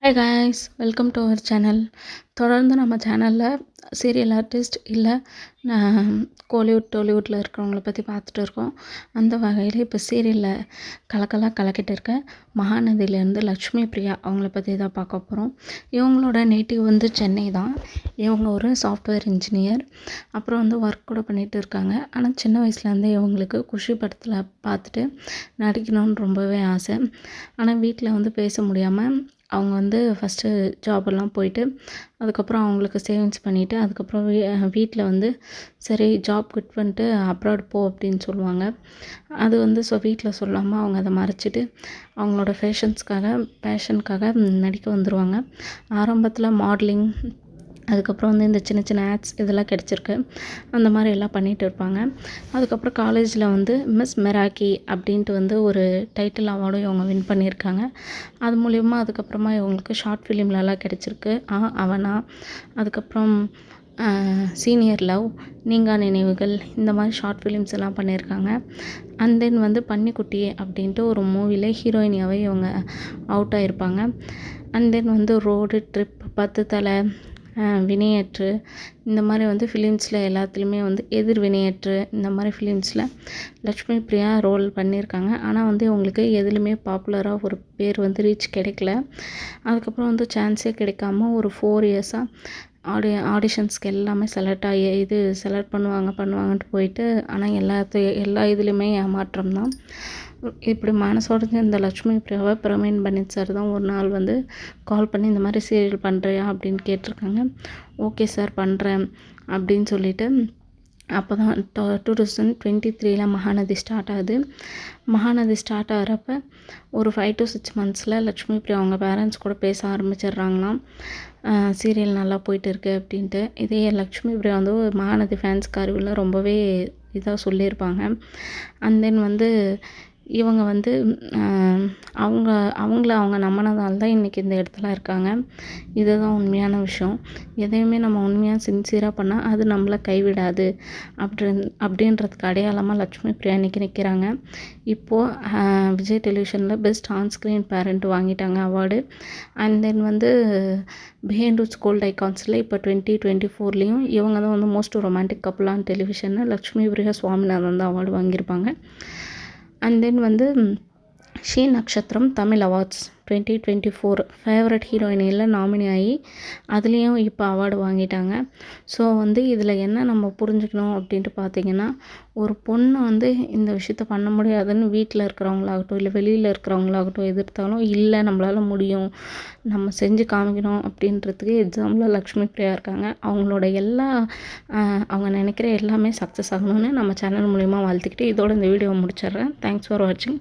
Hi guys, welcome to our channel. தொடர்ந்து நம்ம சேனலில் சீரியல் ஆர்டிஸ்ட் இல்லை கோலிவுட் டோலிவுட்டில் இருக்கிறவங்கள பற்றி பார்த்துட்டு இருக்கோம். அந்த வகையில் இப்போ சீரியலில் கலக்கலாக கலக்கிட்டு இருக்க மகாநதியிலேருந்து லக்ஷ்மி பிரியா அவங்கள பற்றி தான் பார்க்க போகிறோம். இவங்களோட நேட்டிவ் வந்து சென்னை தான். இவங்க ஒரு சாஃப்ட்வேர் இன்ஜினியர். அப்புறம் வந்து ஒர்க் கூட பண்ணிகிட்டு இருக்காங்க. ஆனால் சின்ன வயசுலேருந்தே இவங்களுக்கு குஷி படத்தில் பார்த்துட்டு நடிக்கணும்னு ரொம்பவே ஆசை. ஆனால் வீட்டில் வந்து பேச முடியாமல் அவங்க வந்து ஃபஸ்ட்டு ஜாபெல்லாம் போயிட்டு அதுக்கப்புறம் அவங்களுக்கு சேவிங்ஸ் பண்ணிவிட்டு அதுக்கப்புறம் வீட்டில் வந்து சரி ஜாப் குவிட் பண்ணிட்டு அப்ராட் போ அப்படின்னு சொல்லுவாங்க. அது வந்து வீட்டில் சொல்லாமல் அவங்க அதை மறைச்சிட்டு அவங்களோட பேஷனுக்காக நடிக்க வந்துடுவாங்க. ஆரம்பத்தில் மாடலிங், அதுக்கப்புறம் வந்து இந்த சின்ன சின்ன ஆட்ஸ் இதெல்லாம் கிடச்சிருக்கு. அந்த மாதிரி எல்லாம் பண்ணிகிட்டு இருப்பாங்க. அதுக்கப்புறம் காலேஜில் வந்து மிஸ் மெராக்கி அப்படின்ட்டு வந்து ஒரு டைட்டில் அவார்டும் இவங்க வின் பண்ணியிருக்காங்க. அது மூலிமா அதுக்கப்புறமா இவங்களுக்கு ஷார்ட் ஃபிலிம்லலாம் கிடச்சிருக்கு. அவனா, அதுக்கப்புறம் சீனியர் லவ், நீங்கா நினைவுகள், இந்த மாதிரி ஷார்ட் ஃபிலிம்ஸ் எல்லாம் பண்ணியிருக்காங்க. அண்ட் தென் வந்து பன்னிக்குட்டி அப்படின்ட்டு ஒரு மூவியில் ஹீரோயினியாகவே இவங்க அவுட் ஆகிருப்பாங்க. அண்ட் தென் வந்து ரோடு ட்ரிப், 10 தலை, வினையேற்று, இந்த மாதிரி வந்து ஃபிலிம்ஸில் எல்லாத்துலேயுமே வந்து எதிர் வினையேற்று இந்த மாதிரி ஃபிலிம்ஸில் லக்ஷ்மி பிரியா ரோல் பண்ணியிருக்காங்க. ஆனால் வந்து இவங்களுக்கு எதுலேயுமே பாப்புலராக ஒரு பேர் வந்து ரீச் கிடைக்கல. அதுக்கப்புறம் வந்து சான்ஸே கிடைக்காம ஒரு 4 இயர்ஸாக ஆடிஷன்ஸ்க்கு எல்லாமே செலக்ட் பண்ணுவாங்கன்ட்டு போயிட்டு, ஆனால் எல்லா இதுலேயுமே ஏமாற்றம் தான். இப்படி மனசோடைஞ்ச இந்த லக்ஷ்மி பிரியாவை பிரவீன் பனித் சார் தான் ஒரு நாள் வந்து கால் பண்ணி இந்த மாதிரி சீரியல் பண்ணுறியா அப்படின்னு கேட்டிருக்காங்க. ஓகே சார் பண்ணுறேன் அப்படின்னு சொல்லிட்டு அப்போ தான் 2023 மகாநதி ஸ்டார்ட் ஆகுது. மகாநதி ஸ்டார்ட் ஆகிறப்ப ஒரு 5 to 6 monthஸில் லக்ஷ்மி பிரியா அவங்க பேரண்ட்ஸ் கூட பேச ஆரம்பிச்சிடுறாங்களாம். சீரியல் நல்லா போயிட்டு இருக்கு அப்படின்ட்டு. இதே லக்ஷ்மி பிரியா வந்து மகாநதி ஃபேன்ஸ்க்கு அறிவில் ரொம்பவே இதாக சொல்லியிருப்பாங்க. அண்ட் தென் வந்து இவங்க வந்து அவங்க நம்பினதால தான் இன்றைக்கி இந்த இடத்துல இருக்காங்க. இதுதான் உண்மையான விஷயம். எதையுமே நம்ம உண்மையாக சின்சியராக பண்ணால் அது நம்மளை கைவிடாது அப்படின்றதுக்கு அடையாளமாக லக்ஷ்மி பிரியா இன்றைக்கி நிற்கிறாங்க. இப்போது விஜய் டெலிவிஷனில் பெஸ்ட் ஆன்ஸ்க்ரீன் பேரண்ட் வாங்கிட்டாங்க அவார்டு. அண்ட் தென் வந்து பிஹைண்ட் ரூட்ஸ் கோல்ட் ஐகான்ஸில் இப்போ 2024 இவங்க தான் வந்து மோஸ்ட் ரொமான்டிக் கப்புள் ஆன் டெலிவிஷனில் லக்ஷ்மி பிரியா சுவாமிநாதன் தான் அவார்டு வாங்கியிருப்பாங்க. அண்ட் தென் வந்து ஷீ நக்ஷத்திரம் தமிழ் அவார்ட்ஸ் 2024 ஃபேவரட் ஹீரோயினியில் நாமினி ஆகி அதுலேயும் இப்போ அவார்டு வாங்கிட்டாங்க. ஸோ வந்து இதில் என்ன நம்ம புரிஞ்சுக்கணும் அப்படின்ட்டு பார்த்திங்கன்னா, ஒரு பொண்ணு வந்து இந்த விஷயத்த பண்ண முடியாதுன்னு வீட்டில் இருக்கிறவங்களாகட்டும் இல்லை வெளியில் இருக்கிறவங்களாகட்டும் எதிர்த்தாலும், இல்லை நம்மளால் முடியும், நம்ம செஞ்சு காமிக்கணும் அப்படின்றதுக்கு எக்ஸாம்பிளாக லக்ஷ்மி பிரியா இருக்காங்க. அவங்களோட அவங்க நினைக்கிற எல்லாமே சக்ஸஸ் ஆகணும்னு நம்ம சேனல் மூலிமா வாழ்த்துக்கிட்டு இதோட இந்த வீடியோவை முடிச்சிடுறேன். தேங்க்ஸ் ஃபார் வாட்சிங்.